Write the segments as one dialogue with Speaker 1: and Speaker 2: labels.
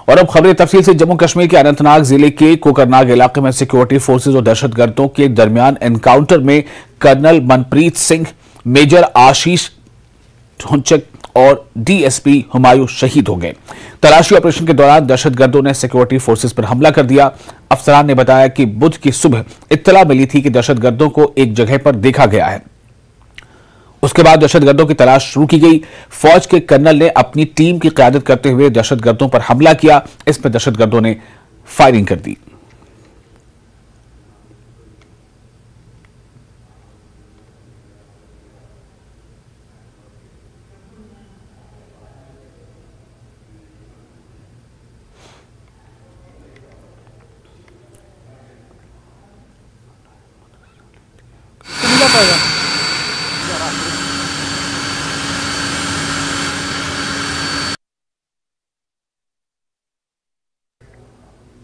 Speaker 1: और अब खबरें तफसील से। जम्मू कश्मीर के अनंतनाग जिले के कोकरनाग इलाके में सिक्योरिटी फोर्सेज और दहशतगर्दों के दरमियान एनकाउंटर में कर्नल मनप्रीत सिंह, मेजर आशीष ढोंचक और डीएसपी हुमायूं शहीद हो गए। तलाशी ऑपरेशन के दौरान दहशतगर्दों ने सिक्योरिटी फोर्सेज पर हमला कर दिया। अफसरान ने बताया कि बुध की सुबह इत्तला मिली थी कि दहशतगर्दों को एक जगह पर देखा गया है। उसके बाद दहशतगर्दों की तलाश शुरू की गई। फौज के कर्नल ने अपनी टीम की क़यादत करते हुए दहशतगर्दों पर हमला किया। इसमें दहशतगर्दों ने फायरिंग कर दी।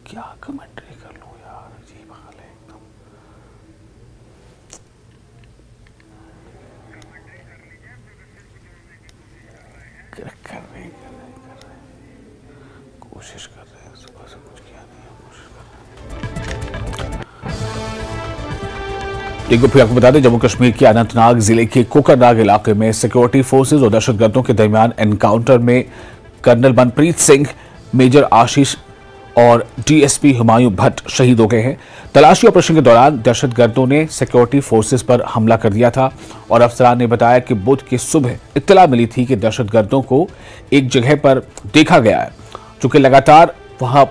Speaker 1: क्या कमेंट्री कर लूं यार, अजीब हाल है एकदम। कर रहे कोशिश कर रहे हैं, सुबह से कुछ किया नहीं है, कोशिश कर रहे हैं। एक फिर आपको बता दें, जम्मू कश्मीर के अनंतनाग जिले के कोकरनाग इलाके में सिक्योरिटी फोर्सेज और दहशतगर्दों के दरमियान एनकाउंटर में कर्नल मनप्रीत सिंह, मेजर आशीष और डीएसपी हुमायूं भट्ट शहीद हो गए हैं। तलाशी ऑपरेशन के दौरान दहशतगर्दों ने सिक्योरिटी फोर्सेस पर हमला कर दिया था और अफसरान ने बताया कि बुध की सुबह इत्तला मिली थी कि दहशतगर्दों को एक जगह पर देखा गया है। चूंकि लगातार वहां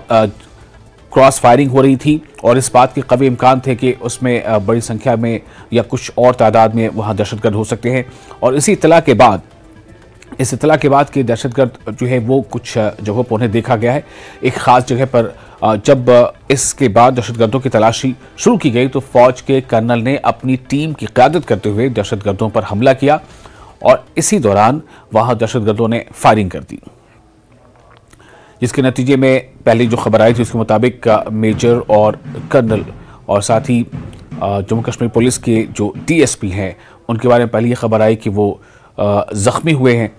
Speaker 1: क्रॉस फायरिंग हो रही थी और इस बात के कवी इम्कान थे कि उसमें बड़ी संख्या में या कुछ और तादाद में वहां दहशतगर्द हो सकते हैं। और इस इत्तला के बाद कि दहशतगर्द जो है वो कुछ जगहों पर उन्हें देखा गया है एक ख़ास जगह पर। जब इसके बाद दहशतगर्दों की तलाशी शुरू की गई तो फौज के कर्नल ने अपनी टीम की क़यादत करते हुए दहशतगर्दों पर हमला किया और इसी दौरान वहां दहशतगर्दों ने फायरिंग कर दी, जिसके नतीजे में पहले जो खबर आई थी उसके मुताबिक मेजर और कर्नल और साथ ही जम्मू कश्मीर पुलिस के जो डीएसपी हैं उनके बारे में पहले ये खबर आई कि वो ज़ख्मी हुए हैं।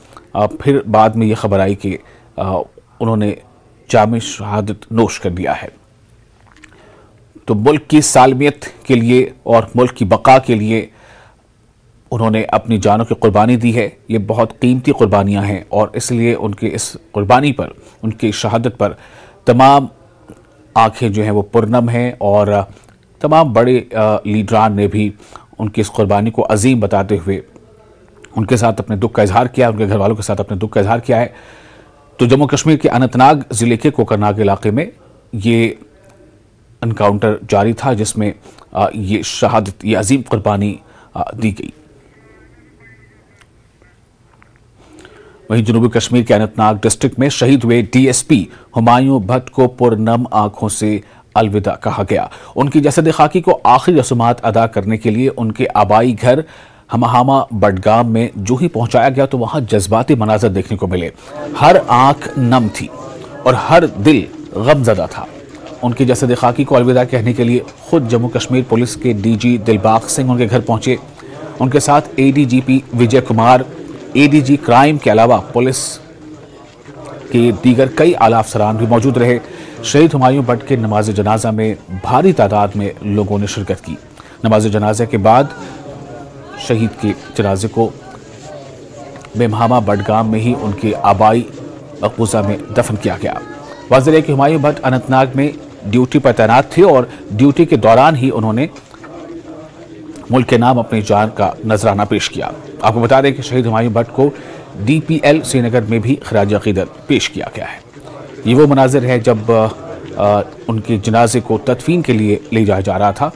Speaker 1: फिर बाद में ये खबर आई कि उन्होंने जामे शहादत नोश कर दिया है। तो मुल्क की सालमियत के लिए और मुल्क की बका के लिए उन्होंने अपनी जानों की कुर्बानी दी है। ये बहुत कीमती कुर्बानियां हैं और इसलिए उनके इस कुर्बानी पर, उनकी शहादत पर तमाम आंखें जो हैं वो पुरनम हैं और तमाम बड़े लीडरान ने भी उनकी इस कुर्बानी को अजीम बताते हुए उनके साथ अपने दुख का इजहार किया, उनके घर वालों के साथ अपने दुख का इजहार किया है। तो जम्मू कश्मीर के अनंतनाग ज़िले के कोकरनाग इलाके में ये एनकाउंटर जारी था जिसमें ये शहादत, ये अजीम कुर्बानी दी गई। वहीं जनूबी कश्मीर के अनंतनाग डिस्ट्रिक्ट में शहीद हुए डीएसपी हुमायूं भट्ट को पुरनम आंखों से अलविदा कहा गया। उनकी जसद खाकी को आखिरी रस्मात अदा करने के लिए उनके आबाई घर हमाहामा बडगाम में जो ही पहुंचाया गया तो वहां जज्बाती मनाजर देखने को मिले। हर आंख नम थी और हर दिल गमजदा था। उनकी जसद खाकी को अलविदा कहने के लिए खुद जम्मू कश्मीर पुलिस के डीजी दिलबाग सिंह उनके घर पहुंचे। उनके साथ ADGP Vijay Kumar, ADG crime के अलावा पुलिस के दीगर कई आला अफसरान भी मौजूद रहे। शहीद हुमायूं भट्ट के नमाज जनाजा में भारी तादाद में लोगों ने शिरकत की। नमाज जनाजे के बाद शहीद के जनाजे को बेमहामा बडगाम में ही उनके आबाई मकबूजा में दफन किया गया। वाज़ेह है कि हुमायूं भट्ट अनंतनाग में ड्यूटी पर तैनात थे और ड्यूटी के दौरान ही उन्होंने मुल्क के नाम अपनी जान का नजराना पेश किया। आपको बता दें कि शहीद हुमायूं भट्ट को डीपीएल श्रीनगर में भी खराज अकीदत पेश किया गया है। ये वो मनाजिर है जब उनके जनाजे को तदफीन के लिए ले जाया जा रहा था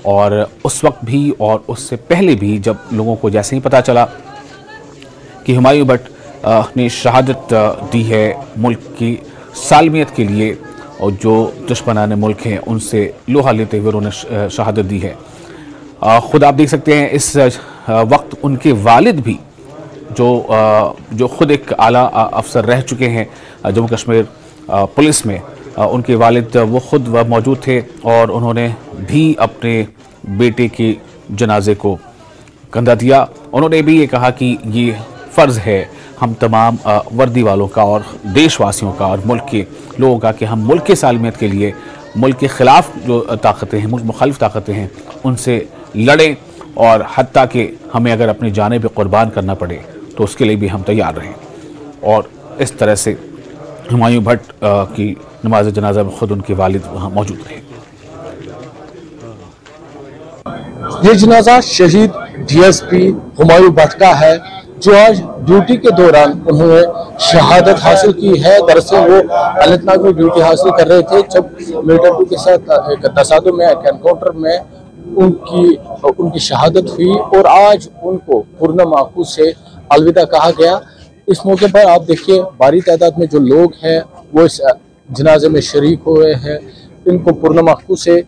Speaker 1: और उस वक्त भी और उससे पहले भी जब लोगों को जैसे ही पता चला कि हुमायूं भट्ट ने शहादत दी है मुल्क की सालमियत के लिए और जो दुश्मनाने मुल्क हैं उनसे लोहा लेते हुए उन्होंने शहादत दी है। खुद आप देख सकते हैं इस वक्त उनके वालिद भी जो खुद एक आला अफसर रह चुके हैं जम्मू कश्मीर पुलिस में, उनके वालिद वो खुद मौजूद थे और उन्होंने भी अपने बेटे के जनाजे को कंधा दिया। उन्होंने भी ये कहा कि ये फ़र्ज़ है हम तमाम वर्दी वालों का और देशवासियों का और मुल्क के लोगों का कि हम मुल्क के सालमियत के लिए मुल्क के ख़िलाफ़ जो ताकतें हैं, मुल्क मुखालिफ ताकतें हैं, उनसे लड़ें और हत्ता कि हमें अगर अपनी जानें भी कुर्बान करना पड़े तो उसके लिए भी हम तैयार रहें। और इस तरह से हुमायूं भट्ट की नमाज जनाजा में खुद उनके वालिद वहाँ मौजूद रहे।
Speaker 2: ये जनाजा शहीद डीएसपी हुमायूं भट्ट का है, जो आज ड्यूटी के दौरान उन्होंने शहादत हासिल की है। दरअसल वो अनंतनाग में ड्यूटी हासिल कर रहे थे जब मिलिटेंट के साथ एक तसादुम में, एक एनकाउंटर में उनकी शहादत हुई और आज उनको पूर्णमाकू से अलविदा कहा गया। इस मौके पर आप देखिए भारी तादाद में जो लोग हैं वो इस जनाजे में शरीक हुए हैं। इनको पूर्णमाकू से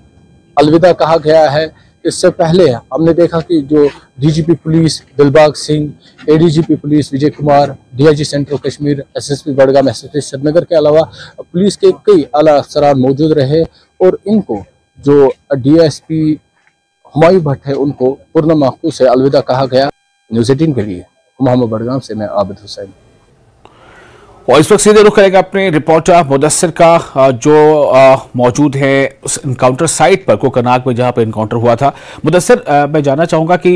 Speaker 2: अलविदा कहा गया है। इससे पहले हमने देखा कि जो DGP police Dilbagh Singh, ADGP police Vijay Kumar, DIG central Kashmir, SSP Budgam, SSP Srinagar के अलावा पुलिस के कई आला अफसरान मौजूद रहे और इनको जो डीएसपी हुमायूं भट्ट है उनको पूर्णमाकू से अलविदा कहा गया। न्यूज़ 18 के लिए मोहम्मद बड़गाम से मैं आबिद हुसैन।
Speaker 1: और इस वक्त सीधे रुख करेगा अपने रिपोर्टर मुदस्सिर का जो मौजूद है उस इनकाउंटर साइट पर कोकरनाग में जहां पर इनकाउंटर हुआ था। मुदस्सिर, मैं जानना चाहूँगा कि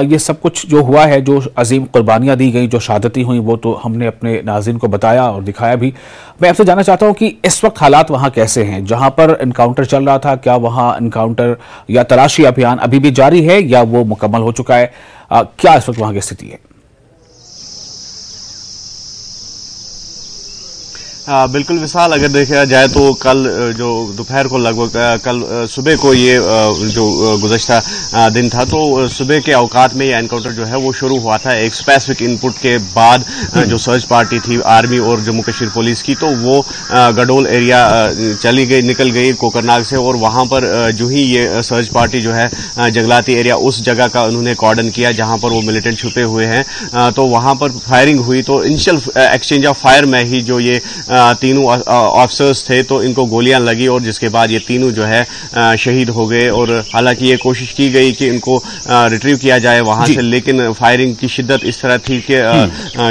Speaker 1: ये सब कुछ जो हुआ है, जो अजीम कुर्बानियाँ दी गई, जो शहादतें हुई, वो तो हमने अपने नाज़रीन को बताया और दिखाया भी। मैं आपसे जानना चाहता हूँ कि इस वक्त हालात वहाँ कैसे हैं? जहाँ पर इनकाउंटर चल रहा था, क्या वहाँ इनकाउंटर या तलाशी अभियान अभी भी जारी है या वो मुकम्मल हो चुका है? क्या इस वक्त वहाँ की स्थिति है?
Speaker 3: बिल्कुल विशाल, अगर देखा जाए तो कल जो दोपहर को लगभग कल सुबह को ये जो गुज़श्ता दिन था, तो सुबह के औकात में ये एनकाउंटर जो है वो शुरू हुआ था। एक स्पेसिफिक इनपुट के बाद जो सर्च पार्टी थी आर्मी और जम्मू कश्मीर पुलिस की, तो वो गडोल एरिया चली गई, निकल गई कोकरनाग से, और वहां पर जो ही ये सर्च पार्टी जो है जंगलाती एरिया उस जगह का उन्होंने कॉर्डन किया जहां पर वो मिलिटेंट छुपे हुए हैं। तो वहां पर फायरिंग हुई, तो इनिशियल एक्सचेंज ऑफ फायर में ही जो ये तीनों ऑफिसर्स थे तो इनको गोलियां लगी और जिसके बाद ये तीनों जो है शहीद हो गए। और हालांकि ये कोशिश की गई कि इनको रिट्रीव किया जाए वहां से, लेकिन फायरिंग की शिद्दत इस तरह थी कि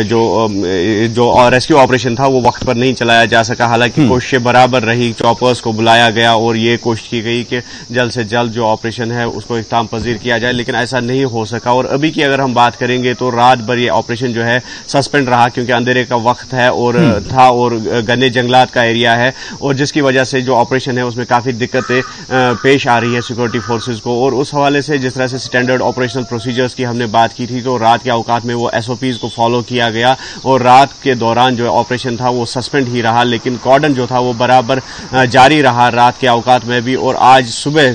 Speaker 3: जो रेस्क्यू ऑपरेशन था वो वक्त पर नहीं चलाया जा सका। हालांकि कोशिशें बराबर रही, चॉपर्स को बुलाया गया और ये कोशिश की गई कि जल्द से जल्द जो ऑपरेशन है उसको इख्तिताम पजीर किया जाए, लेकिन ऐसा नहीं हो सका। और अभी की अगर हम बात करेंगे तो रात भर ये ऑपरेशन जो है सस्पेंड रहा, क्योंकि अंधेरे का वक्त है और था और घने जंगलात का एरिया है, और जिसकी वजह से जो ऑपरेशन है उसमें काफी दिक्कतें पेश आ रही है सिक्योरिटी फोर्सेस को। और उस हवाले से जिस तरह से स्टैंडर्ड ऑपरेशनल प्रोसीजर्स की हमने बात की थी, तो रात के औकात में वो एसओपीज को फॉलो किया गया और रात के दौरान जो ऑपरेशन था वो सस्पेंड ही रहा, लेकिन कॉर्डन जो था वो बराबर जारी रहा रात के औकात में भी। और आज सुबह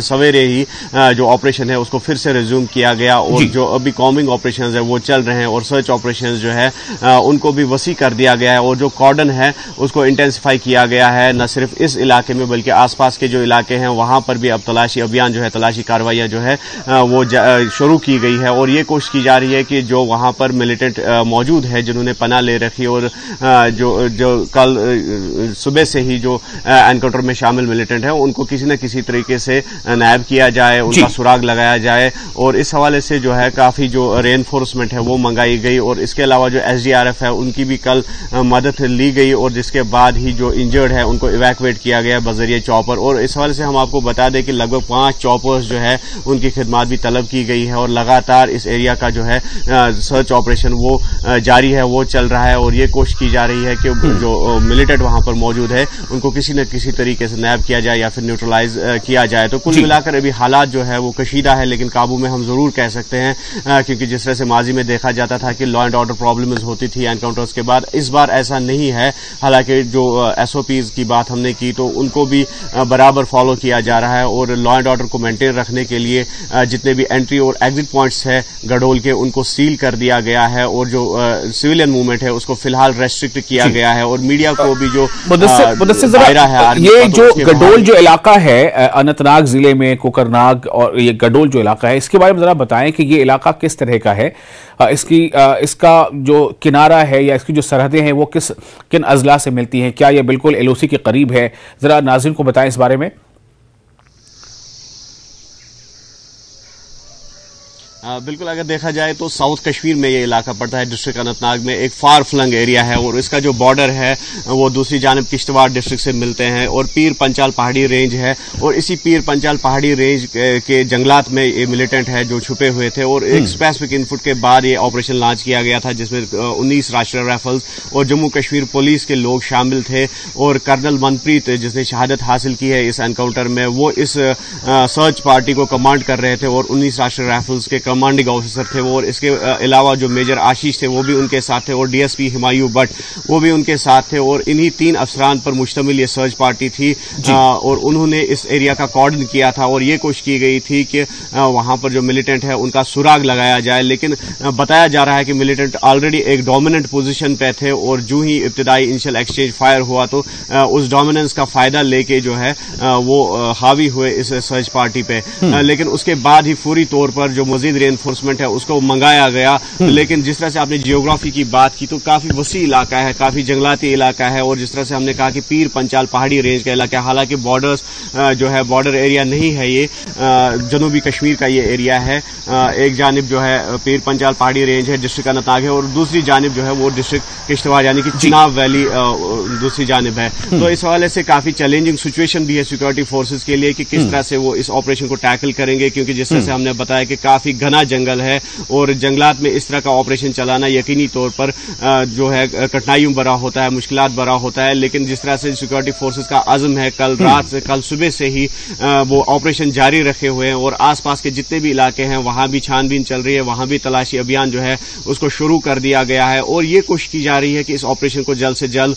Speaker 3: सवेरे ही जो ऑपरेशन है उसको फिर से रिज्यूम किया गया और जो अभी कॉम्बिंग ऑपरेशन है वो चल रहे हैं और सर्च ऑपरेशन जो है उनको भी वसी कर दिया गया है और जो कॉर्डन है उसको इंटेंसिफाई किया गया है, न सिर्फ इस इलाके में बल्कि आसपास के जो इलाके हैं वहां पर भी अब तलाशी अभियान जो है, तलाशी कार्रवाइयां जो है वो शुरू की गई है। और ये कोशिश की जा रही है कि जो वहां पर मिलिटेंट मौजूद है जिन्होंने पनाह ले रखी और जो कल सुबह से ही जो एनकाउंटर में शामिल मिलिटेंट है उनको किसी न किसी तरीके से नायब किया जाए, उनका सुराग लगाया जाए। और इस हवाले से जो है काफी जो रेनफोर्समेंट है वो मंगाई गई और इसके अलावा जो एसडीआरएफ है उनकी भी कल मदद ली गई और जिसके बाद ही जो इंजर्ड है उनको इवैक्यूएट किया गया बजरिए चॉपर। और इस हवाले से हम आपको बता दें कि लगभग 5 चॉपर्स जो है उनकी खिदमत भी तलब की गई है और लगातार इस एरिया का जो है सर्च ऑपरेशन वो जारी है, वो चल रहा है। और ये कोशिश की जा रही है कि जो मिलिटेंट वहां पर मौजूद है उनको किसी न किसी तरीके से नैब किया जाए या फिर न्यूट्रलाइज किया जाए। तो कुल मिलाकर अभी हालात जो है वो कशीदा है, लेकिन काबू में हम जरूर कह सकते हैं, क्योंकि जिस तरह से माजी में देखा जाता था कि लॉ एंड ऑर्डर प्रॉब्लम्स होती थी एनकाउंटर्स के बाद, इस बार ऐसा नहीं है। हालांकि जो एसओपीज की बात हमने की तो उनको भी बराबर फॉलो किया जा रहा है और लॉ एंड ऑर्डर को मेंटेन रखने के लिए जितने भी एंट्री और एग्जिट पॉइंट्स है गडोल के उनको सील कर दिया गया है और जो सिविलियन मूवमेंट है उसको फिलहाल रेस्ट्रिक्ट किया गया है। और मीडिया को भी जो दायरा है, ये जो
Speaker 1: गडोल जो इलाका है अनंतनाग जिले में कोकरनाग और ये गडोल जो इलाका है, इसके बारे में जरा बताएं कि ये इलाका किस तरह का है, इसका जो किनारा है या इसकी जो सरहदें हैं वो किन अजला से मिलती हैं, क्या ये बिल्कुल एलओसी के करीब है? जरा नाज़रीन को बताएं इस बारे में।
Speaker 3: बिल्कुल, अगर देखा जाए तो साउथ कश्मीर में ये इलाका पड़ता है, डिस्ट्रिक्ट अनंतनाग में एक फार फ्लंग एरिया है और इसका जो बॉर्डर है वो दूसरी जानिब किश्तवाड़ डिस्ट्रिक्ट से मिलते हैं और पीर पंचाल पहाड़ी रेंज है और इसी पीर पंचाल पहाड़ी रेंज के जंगलात में ये मिलिटेंट है जो छुपे हुए थे और एक स्पेसिफिक इनपुट के बाद ये ऑपरेशन लॉन्च किया गया था जिसमें 19 राष्ट्रीय राइफल्स और जम्मू कश्मीर पुलिस के लोग शामिल थे और कर्नल मनप्रीत जिसने शहादत हासिल की है इस एनकाउंटर में, वो इस सर्च पार्टी को कमांड कर रहे थे और 19 राष्ट्रीय राइफल्स के कमांडिंग ऑफिसर थे वो, और इसके अलावा जो मेजर आशीष थे वो भी उनके साथ थे और डीएसपी हुमायूं भट्ट वो भी उनके साथ थे और इन्हीं 3 अफसरान पर मुश्तमिल ये सर्च पार्टी थी और उन्होंने इस एरिया का कॉर्डन किया था और ये कोशिश की गई थी कि वहां पर जो मिलिटेंट है उनका सुराग लगाया जाए, लेकिन बताया जा रहा है कि मिलिटेंट ऑलरेडी एक डोमिनेंट पोजीशन पे थे और जो ही इब्तिदाई इनिशियल एक्सचेंज फायर हुआ तो उस डोमिनेंस का फायदा लेके जो है वो हावी हुए इस सर्च पार्टी पे, लेकिन उसके बाद ही फौरी तौर पर जो मजीद रेनफोर्समेंट है उसको मंगाया गया। लेकिन जिस तरह से आपने जियोग्राफी की बात की तो काफी वसी इलाका है, काफी जंगलाती इलाका है और जिस तरह से हमने कहा कि पीर पंचाल पहाड़ी रेंज का इलाका है, हालांकि बॉर्डर्स जो है बॉर्डर एरिया नहीं है, ये जनूबी कश्मीर का ये एरिया है। एक जानिब जो है पीर पंचाल पहाड़ी रेंज है, डिस्ट्रिक्ट अनंतनाग है और दूसरी जानिब जो है वो डिस्ट्रिक्ट किश्तवाड़ यानी कि चिनाब वैली दूसरी जानिब है। तो इस हवाले से काफी चैलेंजिंग सिचुएशन भी है सिक्योरिटी फोर्सेज के लिए कि किस तरह से वो इस ऑपरेशन को टैकल करेंगे, क्योंकि जिस तरह से हमने बताया कि काफी घना जंगल है और जंगलात में इस तरह का ऑपरेशन चलाना यकीनी तौर पर जो है कठिनाइयों भरा होता है, मुश्किलात भरा होता है। लेकिन जिस तरह से सिक्योरिटी फोर्सेज का अज़्म है, कल रात से कल सुबह से ही वो ऑपरेशन जारी रखे हुए हैं और आसपास के जितने भी इलाके हैं वहां भी छानबीन चल रही है, वहां भी तलाशी अभियान जो है उसको शुरू कर दिया गया है और ये कोशिश की जा रही है कि इस ऑपरेशन को जल्द से जल्द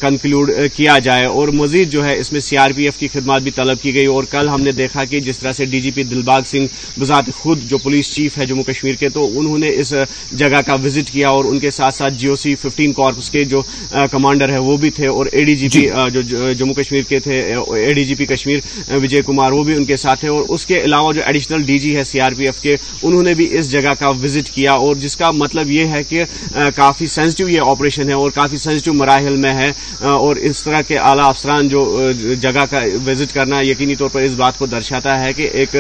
Speaker 3: कंक्लूड किया जाए और मजीद जो है इसमें सीआरपीएफ की खिदमत भी तलब की गई। और कल हमने देखा कि जिस तरह से डीजीपी दिलबाग सिंह बजात खुद जो पुलिस चीफ है जम्मू कश्मीर के, तो उन्होंने इस जगह का विजिट किया और उनके साथ साथ जीओसी 15 कॉर्प्स के जो कमांडर है वो भी थे और एडीजीपी जो जम्मू कश्मीर के थे, एडीजीपी कश्मीर विजय कुमार वो भी उनके साथ थे और उसके अलावा जो एडिशनल डीजी है सीआरपीएफ के उन्होंने भी इस जगह का विजिट किया और जिसका मतलब ये है कि काफी सेंसिटिव ये ऑपरेशन है और काफी सेंसिटिव मराहिल में है और इस तरह के आला अफसरान जो जगह का विजिट करना यकीनी तौर पर इस बात को दर्शाता है कि एक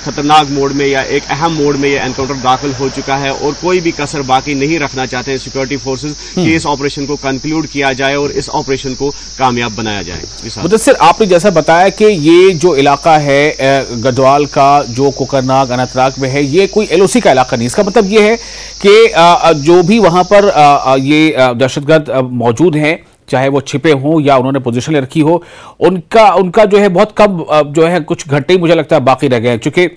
Speaker 3: खतरनाक मोड में या एक अहम मोड में ये एनकाउंटर दाखिल हो चुका है और कोई भी कसर बाकी नहीं रखना चाहते हैं सिक्योरिटी फोर्सेज कि इस ऑपरेशन को कंक्लूड किया जाए और इस ऑपरेशन को कामयाब बनाया जाए।
Speaker 1: मुदस्सिर, आपने जैसा बताया कि ये जो इलाका है गढ़वाल का जो कोकरनाग अनंतनाग में है, ये कोई एलओसी का इलाका नहीं। इसका मतलब ये है कि जो भी वहां पर ये दहशतगर्द मौजूद हैं, चाहे वो छिपे हों या उन्होंने पोजीशन ले रखी हो, उनका जो है बहुत कम जो है कुछ घंटे मुझे लगता है बाकी रह गए हैं, चूंकि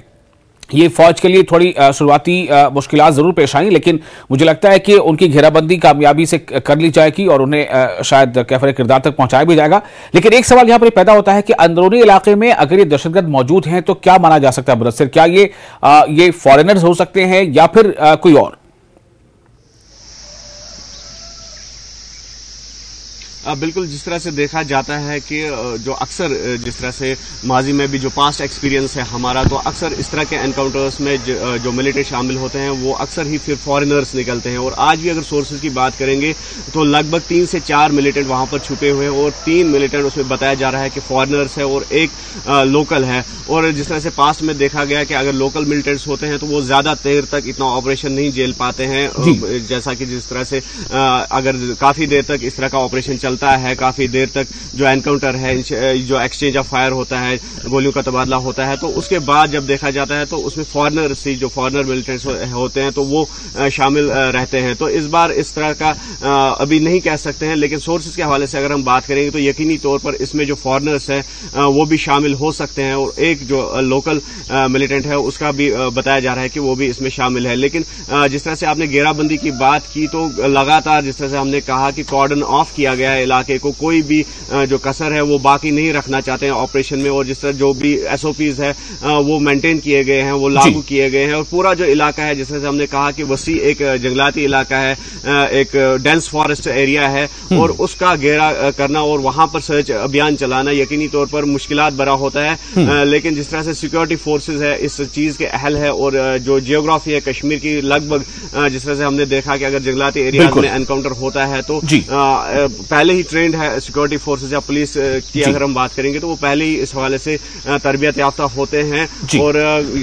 Speaker 1: ये फौज के लिए थोड़ी शुरुआती मुश्किलात जरूर पेश आई, लेकिन मुझे लगता है कि उनकी घेराबंदी कामयाबी से कर ली जाएगी और उन्हें शायद कैफर किरदार तक पहुंचाया भी जाएगा। लेकिन एक सवाल यहां पर पैदा होता है कि अंदरूनी इलाके में अगर ये दहशतगर्द मौजूद हैं तो क्या माना जा सकता है मुदस्सिर? क्या ये फॉरेनर्स हो सकते हैं या फिर कोई और?
Speaker 3: बिल्कुल, जिस तरह से देखा जाता है कि जो अक्सर जिस तरह से माजी में भी जो पास्ट एक्सपीरियंस है हमारा, तो अक्सर इस तरह के एनकाउंटर्स में जो मिलिटेंट शामिल होते हैं वो अक्सर ही फिर फॉरेनर्स निकलते हैं और आज भी अगर सोर्सेज की बात करेंगे तो लगभग 3 से 4 मिलिटेंट वहां पर छुपे हुए हैं और 3 मिलिटेंट उसमें बताया जा रहा है कि फॉरेनर्स है और एक लोकल है। और जिस तरह से पास्ट में देखा गया कि अगर लोकल मिलिटेंट्स होते हैं तो वो ज्यादा देर तक इतना ऑपरेशन नहीं झेल पाते हैं, जैसा कि जिस तरह से अगर काफी देर तक इस तरह का ऑपरेशन चलता है, काफी देर तक जो एनकाउंटर है, जो एक्सचेंज ऑफ फायर होता है, गोलियों का तबादला होता है, तो उसके बाद जब देखा जाता है तो उसमें फॉरेनर से जो फॉरेनर मिलिटेंट्स होते हैं तो वो शामिल रहते हैं। तो इस बार इस तरह का अभी नहीं कह सकते हैं, लेकिन सोर्सेज के हवाले से अगर हम बात करेंगे तो यकीनी तौर पर इसमें जो फॉरेनर्स हैं वो भी शामिल हो सकते हैं और एक जो लोकल मिलिटेंट है उसका भी बताया जा रहा है कि वो भी इसमें शामिल है। लेकिन जिस तरह से आपने घेराबंदी की बात की तो लगातार जिस तरह से हमने कहा कि कॉर्डन ऑफ किया गया है इलाके को, कोई भी जो कसर है वो बाकी नहीं रखना चाहते हैं ऑपरेशन में और जिस तरह जो भी एसओपीज है वो मेंटेन किए गए हैं, वो लागू किए गए हैं और पूरा जो इलाका है जिस तरह से हमने कहा कि वसी एक जंगलाती इलाका है, एक डेंस फॉरेस्ट एरिया है और उसका घेरा करना और वहां पर सर्च अभियान चलाना यकीनी तौर पर मुश्किलात भरा होता है। लेकिन जिस तरह से सिक्योरिटी फोर्सेज है इस चीज के अहल है और जो जियोग्राफी है कश्मीर की, लगभग जिस तरह से हमने देखा कि अगर जंगलाती एरिया में एनकाउंटर होता है तो पहले पहले ही ट्रेंड है सिक्योरिटी फोर्सेज या पुलिस की अगर हम बात करेंगे तो वो पहले ही इस हवाले से तरबियत याफ्ता होते हैं और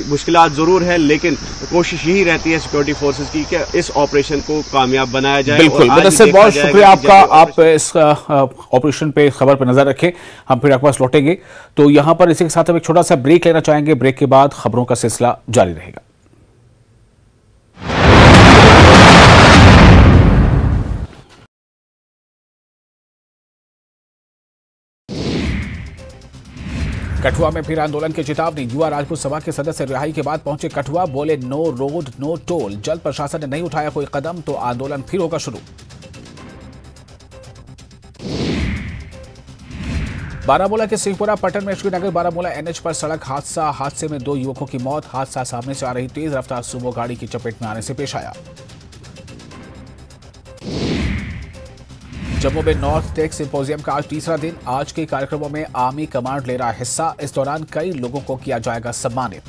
Speaker 3: मुश्किलात जरूर है, लेकिन कोशिश यही रहती है सिक्योरिटी फोर्सेज की कि इस ऑपरेशन को कामयाब बनाया जाए।
Speaker 1: बिल्कुल, बहुत शुक्रिया आपका। आप इस ऑपरेशन पे खबर पर नजर रखें, हम फिर आपके पास लौटेंगे। तो यहां पर इसी के साथ हम एक छोटा सा ब्रेक लेना चाहेंगे। ब्रेक के बाद खबरों का सिलसिला जारी रहेगा। कठुआ में फिर आंदोलन की चेतावनी। युवा राजपूत सभा के सदस्य रिहाई के बाद पहुंचे कठुआ, बोले नो रोड नो टोल। जल्द प्रशासन ने नहीं उठाया कोई कदम तो आंदोलन फिर होगा शुरू। बारामूला के सिंहपुरा पट्टन में श्रीनगर बारामूला एनएच पर सड़क हादसे में 2 युवकों की मौत। हादसा सामने से आ रही तेज रफ्तार सुमो गाड़ी की चपेट में आने से पेश आया। जम्मू में नॉर्थ टेक सिंपोजियम का आज तीसरा दिन। आज के कार्यक्रमों में आर्मी कमांड ले रहा हिस्सा। इस दौरान कई लोगों को किया जाएगा सम्मानित।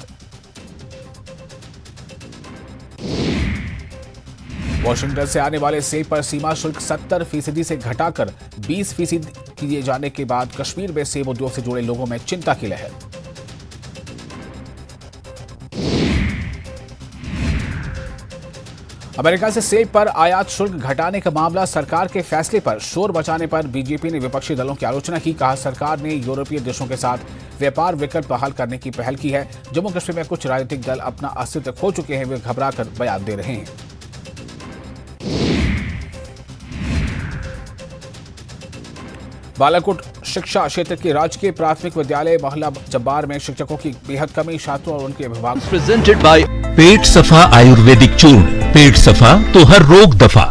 Speaker 1: वॉशिंगटन से आने वाले सेब पर सीमा शुल्क 70% से घटाकर 20% किए जाने के बाद कश्मीर में सेब उद्योग से जुड़े लोगों में चिंता की लहर। अमेरिका से सेब पर आयात शुल्क घटाने का मामला। सरकार के फैसले पर शोर मचाने पर बीजेपी ने विपक्षी दलों की आलोचना की। कहा सरकार ने यूरोपीय देशों के साथ व्यापार विकल्प बहाल करने की पहल की है। जम्मू कश्मीर में कुछ राजनीतिक दल अपना अस्तित्व खो चुके हैं, वे घबराकर बयान दे रहे हैं। बालाकोट शिक्षा क्षेत्र के राजकीय प्राथमिक विद्यालय मोहल्ला जब्बार में शिक्षकों की बेहद कमी। छात्रों और उनके अभिभावक।
Speaker 4: प्रेजेंटेड बाय पेट सफा आयुर्वेदिक चूर्ण। पेट सफा तो हर रोग दफा।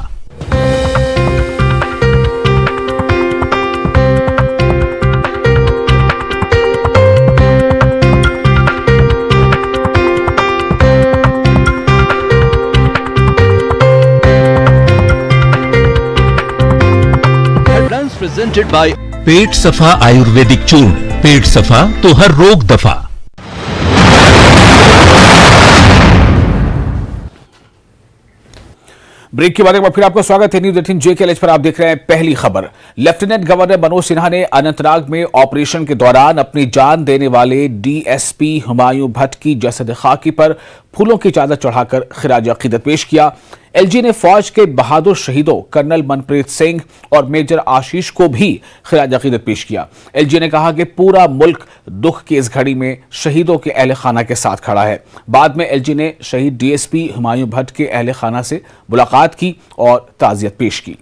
Speaker 4: हेडलाइंस प्रेजेंटेड बाय पेट सफा आयुर्वेदिक चूर्ण। पेट सफा तो हर रोग दफा।
Speaker 1: ब्रेक के बाद एक बार फिर आपका स्वागत है। न्यूज़ 18 JKLH पर आप देख रहे हैं पहली खबर। लेफ्टिनेंट गवर्नर मनोज सिन्हा ने अनंतनाग में ऑपरेशन के दौरान अपनी जान देने वाले DSP हुमायूं भट्ट की जसद खाकी पर फूलों की चादर चढ़ाकर खिराज अकीदत पेश किया। LG ने फौज के बहादुर शहीदों कर्नल मनप्रीत सिंह और मेजर आशीष को भी खिराज अकीदत पेश किया। LG ने कहा कि पूरा मुल्क दुख की इस घड़ी में शहीदों के अहले खाना के साथ खड़ा है। बाद में LG ने शहीद DSP हुमायूं भट्ट के अहले खाना से मुलाकात की और ताज़ियत पेश की।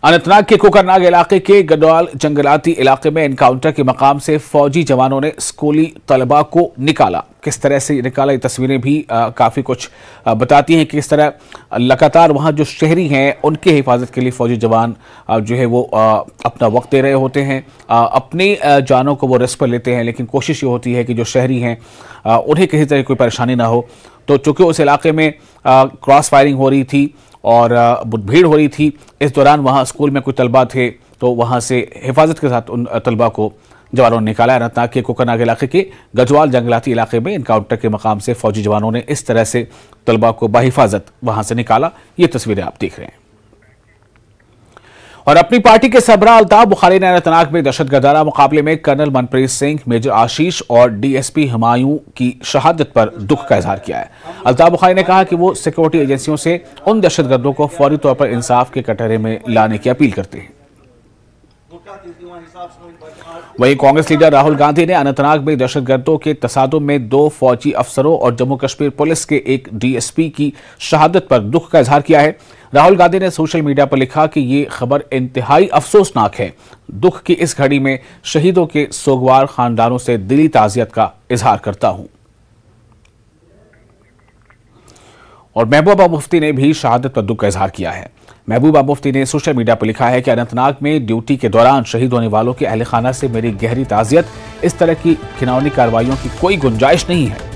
Speaker 1: अनंतनाग के कोकरनाग इलाके के गडवाल जंगलाती इलाके में एनकाउंटर के मकाम से फौजी जवानों ने स्कूली तलबा को निकाला। किस तरह से निकाला, ये तस्वीरें भी काफ़ी कुछ बताती हैं कि किस तरह लगातार वहाँ जो शहरी हैं उनके हिफाजत के लिए फौजी जवान जो है वो अपना वक्त दे रहे होते हैं, अपनी जानों को वो रिस्क पर लेते हैं, लेकिन कोशिश ये होती है कि जो शहरी हैं उन्हें किसी तरह कोई परेशानी ना हो। तो चूँकि उस इलाके में क्रॉस फायरिंग हो रही थी और मुठभेड़ हो रही थी, इस दौरान वहाँ स्कूल में कोई तलबा थे तो वहाँ से हिफाजत के साथ उन तलबा को जवानों ने निकाला। अनंतनाग के कोकरनाग इलाके के गजवाल जंगलाती इलाके में एनकाउंटर के मकाम से फौजी जवानों ने इस तरह से तलबा को बाहिफाजत वहाँ से निकाला। ये तस्वीरें आप देख रहे हैं। और अपनी पार्टी के सरबराह अल्ताफ बुखारी ने अनंतनाग में दहशतगर्दाना मुकाबले में कर्नल मनप्रीत सिंह, मेजर आशीष और DSP हुमायूं की शहादत पर दुख का इजहार किया है। अल्ताफ बुखारी ने कहा कि वो सिक्योरिटी एजेंसियों से उन दहशतगर्दों को फौरी तौर पर इंसाफ के कटहरे में लाने की अपील करते हैं। वहीं कांग्रेस लीडर राहुल गांधी ने अनंतनाग में दहशतगर्दों के तसादुम में 2 फौजी अफसरों और जम्मू कश्मीर पुलिस के एक DSP की शहादत पर दुख का इजहार किया है। राहुल गांधी ने सोशल मीडिया पर लिखा कि ये खबर इंतहाई अफसोसनाक है। दुख की इस घड़ी में शहीदों के सोगवार खानदानों से दिली ताज़ियत का इजहार करता हूं। और महबूबा मुफ्ती ने भी शहादत पर दुख का इजहार किया है। महबूबा मुफ्ती ने सोशल मीडिया पर लिखा है कि अनंतनाग में ड्यूटी के दौरान शहीद होने वालों के अहले खाना से मेरी गहरी ताज़ियत। इस तरह की घिनौनी कार्रवाइयों की कोई गुंजाइश नहीं है।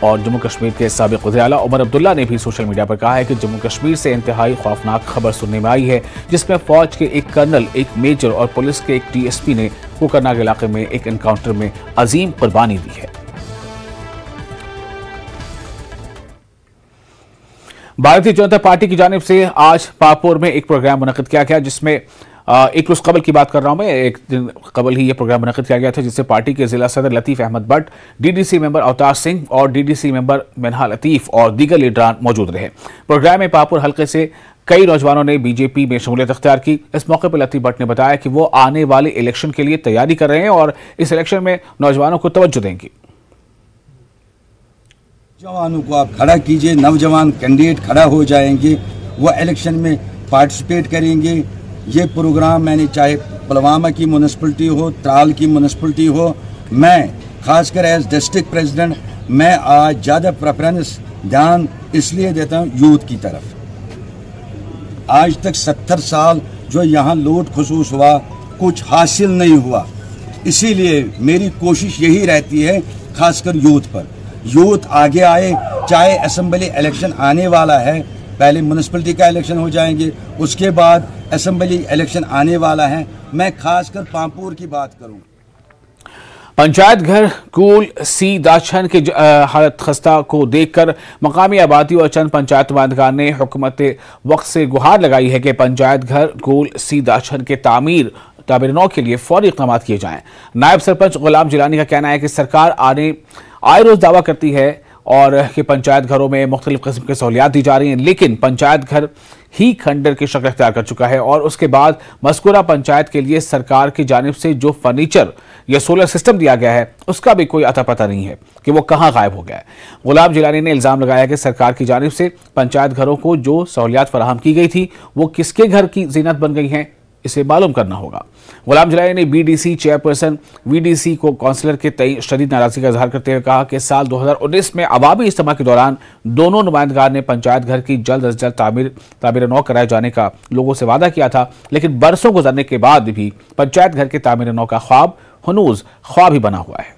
Speaker 1: और जम्मू कश्मीर के साबिक वज़ीर-ए-आला उमर अब्दुल्ला ने भी सोशल मीडिया पर कहा है कि जम्मू कश्मीर से इंतहाई खौफनाक खबर सुनने में आई है, जिसमें फौज के एक कर्नल, एक मेजर और पुलिस के एक DSP ने कोकरनाग इलाके में एक एनकाउंटर में अजीम कुर्बानी दी है। भारतीय जनता पार्टी की जानिब से आज पापुर में एक प्रोग्राम मुनक्किद किया गया, जिसमें एक रोज कबल की बात कर रहा हूं मैं, एक दिन कबल ही ये प्रोग्राम मुनक्किद किया गया था, जिससे पार्टी के जिला सदर लतीफ अहमद भट्ट, डीडीसी मेंबर अवतार सिंह और डीडीसी मेंबर मिन्हा लतीफ और दीगर लीडरान मौजूद रहे। प्रोग्राम में पापुर हल्के से कई नौजवानों ने बीजेपी में शमूलियत अख्तियार की। इस मौके पर लतीफ भट्ट ने बताया कि वो आने वाले इलेक्शन के लिए तैयारी कर रहे हैं और इस इलेक्शन में नौजवानों को तवज्जो देंगे।
Speaker 5: जवानों को आप खड़ा कीजिए, नौजवान कैंडिडेट खड़ा हो जाएंगे, वो इलेक्शन में पार्टिसिपेट करेंगे। ये प्रोग्राम मैंने चाहे पुलवामा की म्यूनिसिपलिटी हो, त्राल की म्यूनिसिपलिटी हो, मैं खासकर एज डिस्ट्रिक्ट प्रेसिडेंट मैं आज ज़्यादा प्रेफरेंस ध्यान इसलिए देता हूँ यूथ की तरफ। आज तक 70 साल जो यहाँ लूट खसूस हुआ, कुछ हासिल नहीं हुआ, इसीलिए मेरी कोशिश यही रहती है खासकर यूथ पर। यूथ आगे आए, चाहे असेंबली इलेक्शन आने वाला है, पहले म्यूनिसिपलिटी का इलेक्शन हो जाएंगे, उसके बाद असेंबली इलेक्शन आने वाला है। मैं खासकर पापुर की बात करूं।
Speaker 1: पंचायत घर कूल सी दाछन की हालत खस्ता को देखकर मकामी आबादी और चंद पंचायत नुमाइंदगान ने हुकूमत वक्त से गुहार लगाई है कि पंचायत घर कूल सी दाछन के तामीर नौ के लिए फौरी इक़दाम किए जाएं। नायब सरपंच गुलाम जिलानी का कहना है कि सरकार आए रोज दावा करती है और कि पंचायत घरों में मुख्तलिफ किस्म की सहूलियात दी जा रही हैं, लेकिन पंचायत घर ही खंडर की शक्ल अख्तियार कर चुका है और उसके बाद मज़कूरा पंचायत के लिए सरकार की जानिब से जो फर्नीचर या सोलर सिस्टम दिया गया है उसका भी कोई अता पता नहीं है कि वो कहाँ गायब हो गया है। गुलाम जिलानी ने इल्ज़ाम लगाया कि सरकार की जानिब से पंचायत घरों को जो सहूलियात फराहम की गई थी वो किसके घर की जीनत बन गई हैं, इसे मालूम करना होगा। गुलाम जिलानी ने बीडीसी चेयरपर्सन वीडीसी को काउंसलर के तय शदीद नाराजगी का इजहार करते हुए कहा कि साल 2019 में अवामी इज्तिमा के दौरान दोनों नुमाइंदगार ने पंचायत घर की जल्द अज जल्द तामीर नौ कराए जाने का लोगों से वादा किया था, लेकिन बरसों गुजरने के बाद भी पंचायत घर के तामीर नौ का ख्वाब हनूज ख्वाब ही बना हुआ है।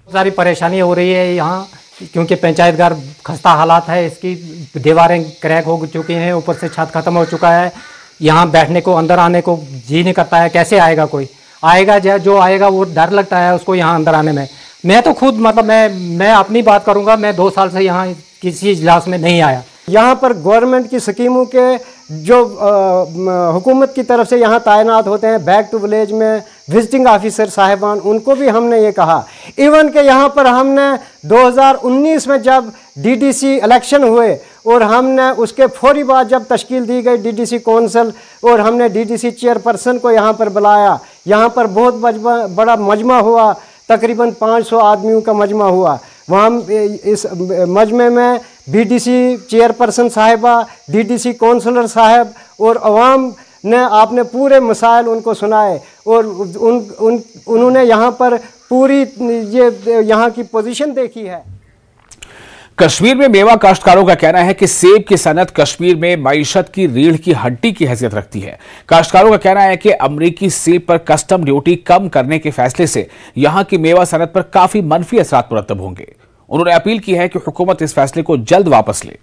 Speaker 6: सारी परेशानी हो रही है यहाँ, क्योंकि पंचायत घर खस्ता हालात है, इसकी दीवारें क्रैक हो चुकी हैं, ऊपर से छत खत्म हो चुका है। यहाँ बैठने को, अंदर आने को जी नहीं करता है। कैसे आएगा कोई? आएगा जो आएगा वो डर लगता है उसको यहाँ अंदर आने में। मैं तो खुद मतलब मैं अपनी बात करूँगा, मैं 2 साल से यहाँ किसी इजलास में नहीं आया।
Speaker 7: यहाँ पर गवर्नमेंट की स्कीमों के जो हुकूमत की तरफ से यहाँ तैनात होते हैं बैक टू विलेज में विजिटिंग ऑफिसर साहिबान, उनको भी हमने ये कहा। इवन के यहाँ पर हमने 2019 में जब डीडीसी इलेक्शन हुए और हमने उसके फौरी बाद जब तश्कील दी गई डीडीसी काउंसिल और हमने डीडीसी चेयरपर्सन को यहाँ पर बुलाया, यहाँ पर बहुत बड़ा मजमा हुआ, तकरीबन 500 आदमियों का मजमा हुआ। वहाँ इस मजमे में बीडीसी चेयरपर्सन साहिबा, डीडीसी काउंसलर साहब और अवाम ने आपने पूरे मसाइल उनको सुनाए और उन्होंने यहाँ पर पूरी ये यहाँ की पोजीशन देखी है।
Speaker 1: कश्मीर में मेवा काश्तकारों का कहना है कि सेब की सनत कश्मीर में मईशत की रीढ़ की हड्डी की हैसियत रखती है। काश्तकारों का कहना है कि अमरीकी सेब पर कस्टम ड्यूटी कम करने के फैसले से यहां की मेवा सनत पर काफी मनफी असरात मुरतब होंगे। उन्होंने अपील की है कि हुकूमत इस फैसले को जल्द वापस ले।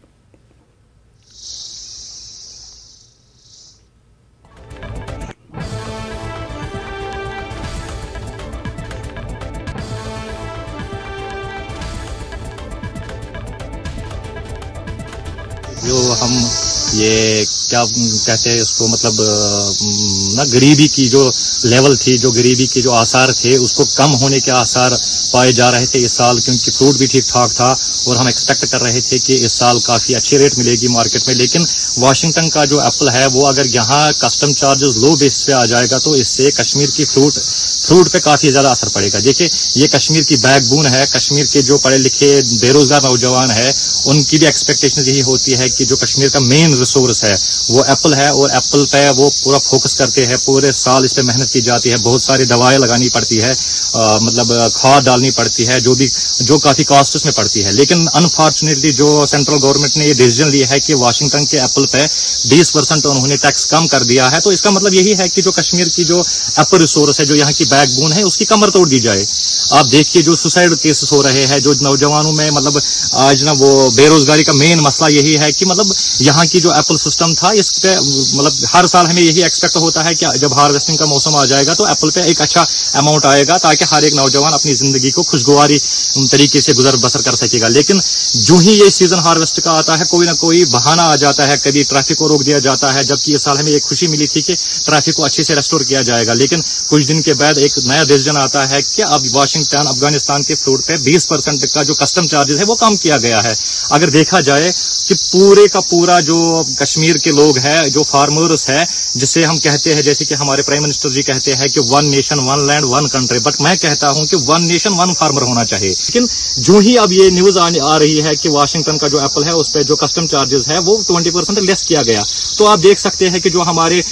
Speaker 8: जो हम ये क्या कहते हैं इसको, मतलब ना गरीबी की जो लेवल थी, जो गरीबी के जो आसार थे उसको कम होने के आसार पाए जा रहे थे इस साल, क्योंकि फ्रूट भी ठीक ठाक था और हम एक्सपेक्ट कर रहे थे कि इस साल काफ़ी अच्छी रेट मिलेगी मार्केट में। लेकिन वाशिंगटन का जो एप्पल है वो अगर यहाँ कस्टम चार्जेस लो बेस पे आ जाएगा तो इससे कश्मीर की फ्रूट पे काफ़ी ज़्यादा असर पड़ेगा। देखिए ये कश्मीर की बैकबोन है, कश्मीर के जो पढ़े लिखे बेरोजगार नौजवान है उनकी भी एक्सपेक्टेशन यही होती है कि जो कश्मीर का मेन रिसोर्स है वो एप्पल है और एप्पल पे वो पूरा फोकस करते हैं। पूरे साल इस पे मेहनत की जाती है, बहुत सारी दवाएं लगानी पड़ती है, मतलब खाद डालनी पड़ती है, जो काफ़ी कॉस्ट उसमें पड़ती है। लेकिन अनफॉर्चुनेटली जो सेंट्रल गवर्नमेंट ने ये डिसीजन लिया है कि वाशिंगटन के एप्पल पे 20% उन्होंने टैक्स कम कर दिया है, तो इसका मतलब यही है कि जो कश्मीर की जो एप्पल रिसोर्स है, जो यहाँ की बैकबोन है उसकी कमर तोड़ दी जाए। आप देखिए जो सुसाइड केसेस हो रहे हैं, जो नौजवानों में मतलब आज ना वो बेरोजगारी का मेन मसला यही है कि मतलब यहाँ की जो एप्पल सिस्टम था इस पे मतलब हर साल हमें यही एक्सपेक्ट होता है कि जब हार्वेस्टिंग का मौसम आ जाएगा तो एप्पल पे एक अच्छा अमाउंट आएगा ताकि हर एक नौजवान अपनी जिंदगी को खुशगवारी तरीके से गुजर बसर कर सकेगा। लेकिन जो ही ये सीजन हार्वेस्ट का आता है कोई ना कोई बहाना आ जाता है, कभी ट्रैफिक को रोक दिया जाता है, जबकि इस साल हमें एक खुशी मिली थी कि ट्रैफिक को अच्छे से रेस्टोर किया जाएगा। लेकिन कुछ दिन के बाद एक नया डिसीजन आता है कि अब वाशिंगटन अफगानिस्तान के फ्रूट पे 20% का जो कस्टम चार्जेस है वो कम किया गया है। अगर देखा जाए कि पूरे का पूरा जो कश्मीर के लोग हैं, जो फार्मर्स है, जिसे हम कहते हैं जैसे कि हमारे प्राइम मिनिस्टर जी कहते हैं कि 1 नेशन 1 लैंड 1 कंट्री, बट मैं कहता हूं कि 1 नेशन 1 फार्मर होना चाहिए। लेकिन जो ही अब ये न्यूज आ रही है कि वाशिंगटन का जो एप्पल है उस पर जो कस्टम चार्जेस है वो 20% लेस किया गया, तो आप देख सकते हैं कि जो हमारे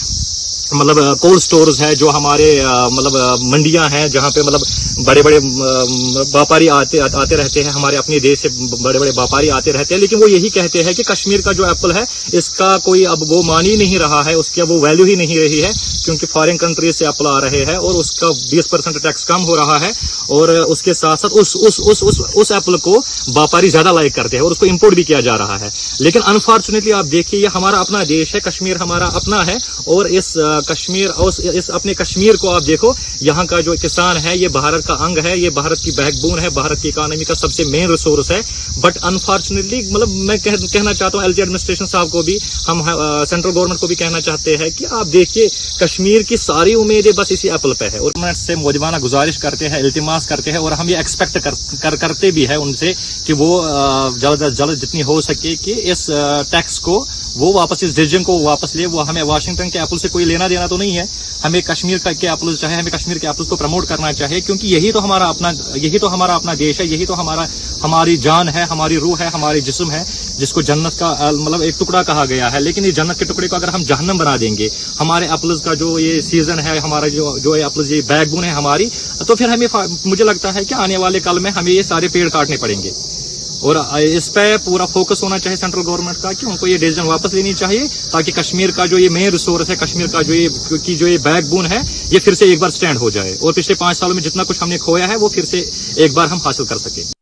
Speaker 8: मतलब कोल्ड स्टोर्स है, जो हमारे मतलब मंडियां हैं जहां पे मतलब बड़े बड़े व्यापारी आते रहते हैं, हमारे अपने देश से बड़े बड़े व्यापारी आते रहते हैं, लेकिन वो यही कहते हैं कि कश्मीर का जो एप्पल है इसका कोई अब वो मान ही नहीं रहा है, उसकी अब वो वैल्यू ही नहीं रही है, क्योंकि फॉरेन कंट्रीज से एप्पल आ रहे हैं और उसका 20% टैक्स कम हो रहा है। और उसके साथ साथ उस एप्पल को व्यापारी ज्यादा लाइक करते हैं और उसको इम्पोर्ट भी किया जा रहा है। लेकिन अनफॉर्चुनेटली आप देखिए ये हमारा अपना देश है, कश्मीर हमारा अपना है, और इस कश्मीर और इस अपने कश्मीर को आप देखो, यहाँ का जो किसान है ये भारत का अंग है, ये भारत की बैकबोन है, भारत की इकोनॉमी का सबसे मेन रिसोर्स है। बट अनफॉर्चुनेटली मतलब मैं कहना चाहता हूँ एलजी एडमिनिस्ट्रेशन साहब को भी, हम सेंट्रल गवर्नमेंट को भी कहना चाहते हैं कि आप देखिए कश्मीर की सारी उम्मीदें बस इसी एप्पल पे है। और गवर्नमेंट से मौजूदाना गुजारिश करते हैं, इल्तिमास करते हैं, और हम ये एक्सपेक्ट करते भी है उनसे कि वो जल्द अज जल्द जितनी हो सके कि इस टैक्स को वो वापस, इस डिसीजन को वापस ले। वो हमें वाशिंगटन के एप्पल से कोई लेना देना तो नहीं है, हमें कश्मीर के एप्पल चाहे, हमें कश्मीर के एप्पल को प्रमोट करना चाहिए, क्योंकि यही तो हमारा अपना देश है, यही तो हमारी जान है, हमारी रूह है, हमारी जिस्म है, जिसको जन्नत का मतलब एक टुकड़ा कहा गया है। लेकिन इस जन्नत के टुकड़े को अगर हम जहन्नम बना देंगे, हमारे एप्पल्स का जो ये सीजन है, हमारा जो एप्पल्स ये बैकबोन है हमारी, तो फिर हमें मुझे लगता है कि आने वाले कल में हमें ये सारे पेड़ काटने पड़ेंगे। और इस पे पूरा फोकस होना चाहिए सेंट्रल गवर्नमेंट का कि उनको ये डिसीजन वापस लेनी चाहिए, ताकि कश्मीर का जो ये मेन रिसोर्स है, कश्मीर का जो ये बैकबोन है, ये फिर से एक बार स्टैंड हो जाए और पिछले 5 सालों में जितना कुछ हमने खोया है वो फिर से एक बार हम हासिल कर सके।